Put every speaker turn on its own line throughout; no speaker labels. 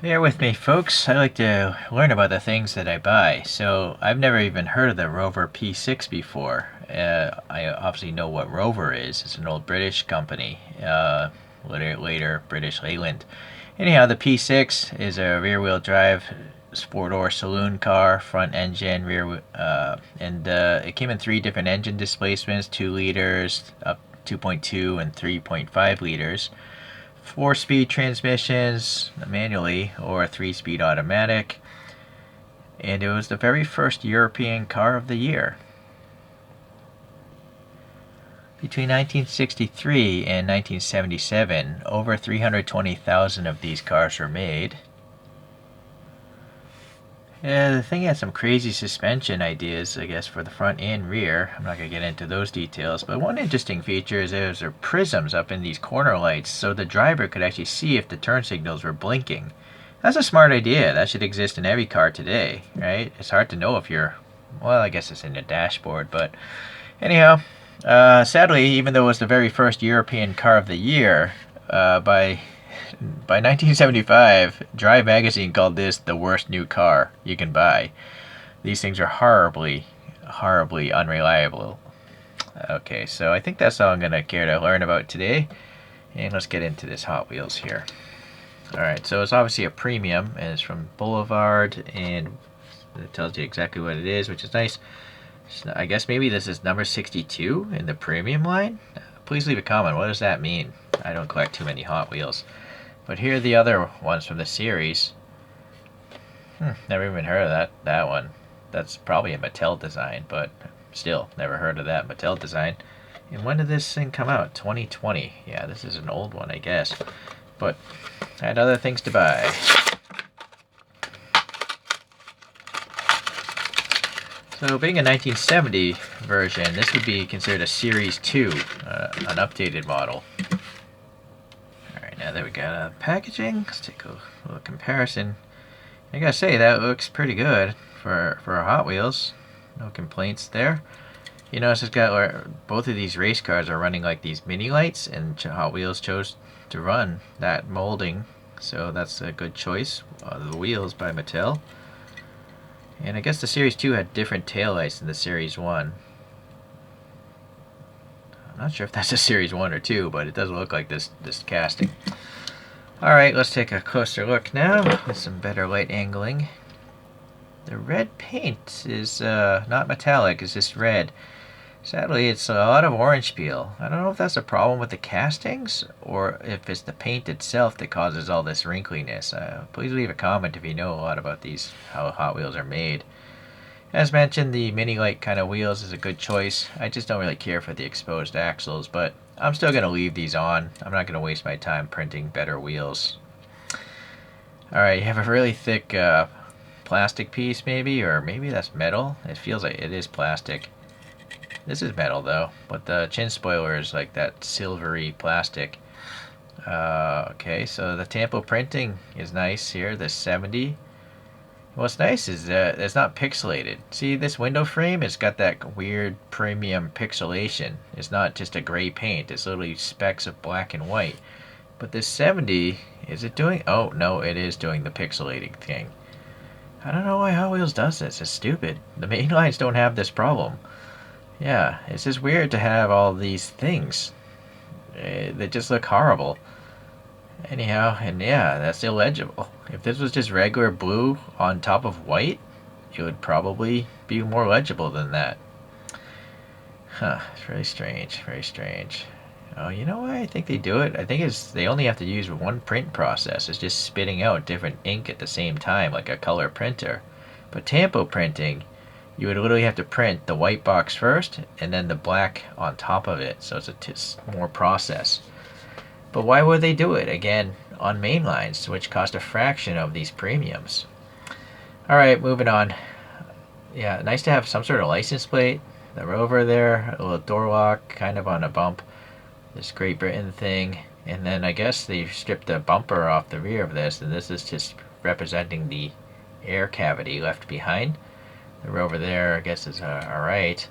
Bear with me, folks. I like to learn about the things that I buy. So I've never even heard of the Rover P6 before. I obviously know what Rover is. It's an old British company. Later British Leyland. Anyhow, the P6 is a rear-wheel drive four-door saloon car, front engine, and it came in three different engine displacements: 2 liters, up 2.2, and 3.5 liters. Four-speed transmissions manually or a three-speed automatic, and it was the very first European car of the year. Between 1963 and 1977, over 320,000 of these cars were made. The thing had some crazy suspension ideas, I guess, for the front and rear. I'm not going to get into those details, but one interesting feature is there are prisms up in these corner lights, so the driver could actually see if the turn signals were blinking. That's a smart idea. That should exist in every car today, right? It's hard to know if you're, well, I guess it's in the dashboard, but anyhow, sadly, even though it was the very first European car of the year, by 1975, Drive magazine called this the worst new car you can buy. These things are horribly, horribly unreliable. Okay, so I think that's all I'm going to care to learn about today. And let's get into this Hot Wheels here. Alright, so it's obviously a premium, and it's from Boulevard, and it tells you exactly what it is, which is nice. So I guess maybe this is number 62 in the premium line? Please leave a comment. What does that mean? I don't collect too many Hot Wheels. But here are the other ones from the series. Never even heard of that one. That's probably a Mattel design, but still, never heard of that Mattel design. And when did this thing come out? 2020. Yeah, this is an old one, I guess. But I had other things to buy. So being a 1970 version, this would be considered a Series 2, an updated model. Alright, now that we got packaging, let's take a little comparison. I gotta say, that looks pretty good for a Hot Wheels. No complaints there. You notice it's got, both of these race cars are running like these mini lights, and Hot Wheels chose to run that molding, so that's a good choice. The wheels by Mattel. And I guess the Series 2 had different taillights than the Series 1. I'm not sure if that's a Series 1 or 2, but it doesn't look like this casting. Alright, let's take a closer look now with some better light angling. The red paint is not metallic, it's just red. Sadly, it's a lot of orange peel. I don't know if that's a problem with the castings, or if it's the paint itself that causes all this wrinkliness. Please leave a comment if you know a lot about these, how Hot Wheels are made. As mentioned, the mini light kind of wheels is a good choice. I just don't really care for the exposed axles, but I'm still going to leave these on. I'm not going to waste my time printing better wheels. Alright, you have a really thick plastic piece maybe, or maybe that's metal. It feels like it is plastic. This is metal though, but the chin spoiler is like that silvery plastic. Okay, so the tampo printing is nice here, the 70. What's nice is that it's not pixelated. See this window frame? It's got that weird premium pixelation. It's not just a gray paint, it's literally specks of black and white. But this 70, is it doing? Oh, no, it is doing the pixelating thing. I don't know why Hot Wheels does this, it's stupid. The main lines don't have this problem. Yeah, it's just weird to have all these things. They just look horrible. Anyhow, and yeah, that's illegible. If this was just regular blue on top of white, it would probably be more legible than that. Huh, it's very strange, very strange. Oh, you know why I think they do it? I think it's they only have to use one print process. It's just spitting out different ink at the same time, like a color printer. But tampo printing, you would literally have to print the white box first, and then the black on top of it, so it's more process. But why would they do it, again, on main lines, which cost a fraction of these premiums? Alright, moving on. Yeah, nice to have some sort of license plate. The Rover there, a little door lock, kind of on a bump. This Great Britain thing. And then I guess they stripped the bumper off the rear of this, and this is just representing the air cavity left behind. The Rover there, I guess, is alright.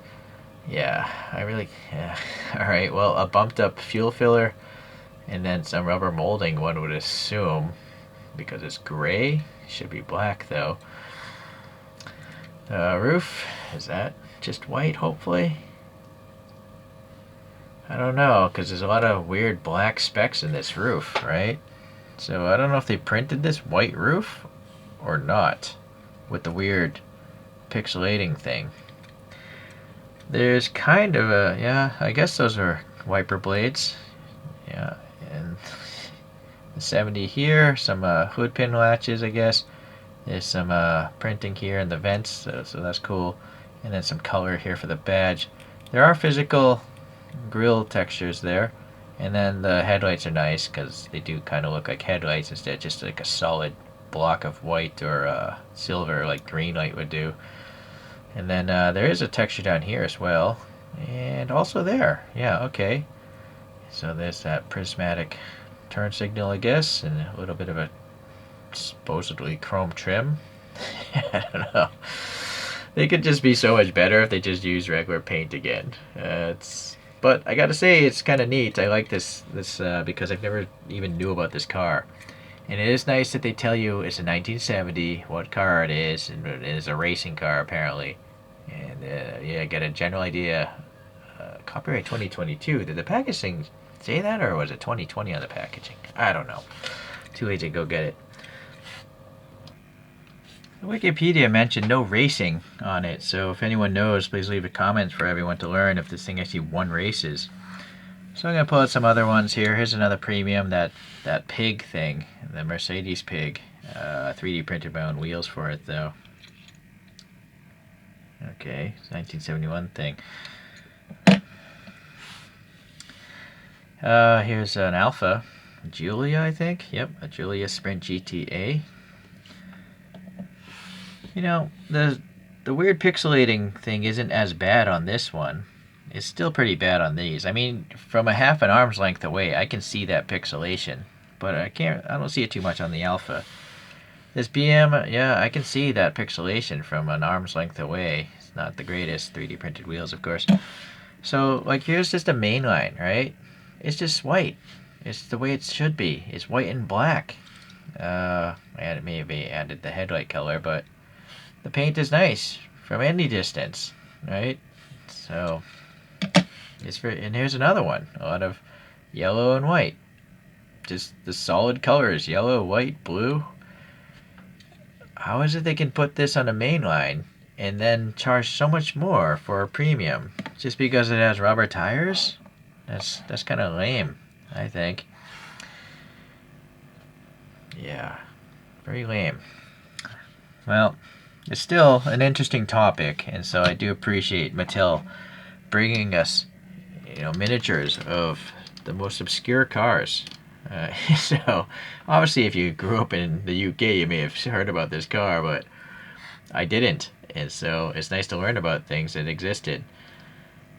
Yeah, yeah. Alright, well, a bumped up fuel filler, and then some rubber molding, one would assume. because it's gray. Should be black though. Roof, is that just white, hopefully? I don't know, because there's a lot of weird black specks in this roof, right? So I don't know if they printed this white roof or not with the weird pixelating thing. There's kind of a, yeah, I guess those are wiper blades. Yeah, and the 70 here, some hood pin latches, I guess. There's some printing here in the vents, so that's cool. And then some color here for the badge. There are physical grill textures there. And then the headlights are nice because they do kind of look like headlights instead of just like a solid block of white or silver like green light would do. And then there is a texture down here as well. And also there. Yeah, okay. So there's that prismatic turn signal, I guess, and a little bit of a supposedly chrome trim. I don't know. They could just be so much better if they just use regular paint again. But I gotta say, it's kind of neat. I like this because I've never even knew about this car. And it is nice that they tell you it's a 1970, what car it is, and it is a racing car apparently. And yeah, get a general idea. Copyright 2022. Did the packaging say that, or was it 2020 on the packaging? I don't know. Too late to go get it. Wikipedia mentioned no racing on it, so if anyone knows, please leave a comment for everyone to learn if this thing actually won races. So I'm going to pull out some other ones here. Here's another premium, that pig thing, the Mercedes pig. 3D printed my own wheels for it, though. Okay, 1971 thing. Here's an Alpha. Giulia, I think. Yep, a Giulia Sprint GTA. You know, the weird pixelating thing isn't as bad on this one. It's still pretty bad on these. I mean, from a half an arm's length away, I can see that pixelation, but I don't see it too much on the Alpha. This BM, yeah, I can see that pixelation from an arm's length away. It's not the greatest 3D printed wheels, of course. So, like, here's just a mainline, right? It's just white. It's the way it should be. It's white and black. And maybe added the headlight color, but the paint is nice from any distance, right? So, and here's another one. A lot of yellow and white. Just the solid colors, yellow, white, blue. How is it they can put this on a mainline and then charge so much more for a premium? Just because it has rubber tires? That's kind of lame, I think. Yeah, very lame. Well, it's still an interesting topic, and so I do appreciate Mattel bringing us, miniatures of the most obscure cars. So, obviously, if you grew up in the UK, you may have heard about this car, but I didn't, and so it's nice to learn about things that existed.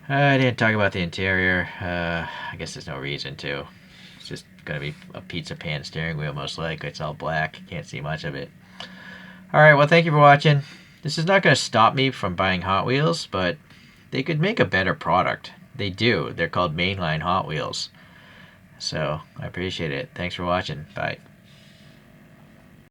I didn't talk about the interior. I guess there's no reason to. It's just going to be a pizza pan steering wheel, most likely. It's all black. Can't see much of it. Alright, well, thank you for watching. This is not going to stop me from buying Hot Wheels, but they could make a better product. They do. They're called mainline Hot Wheels. So, I appreciate it. Thanks for watching. Bye.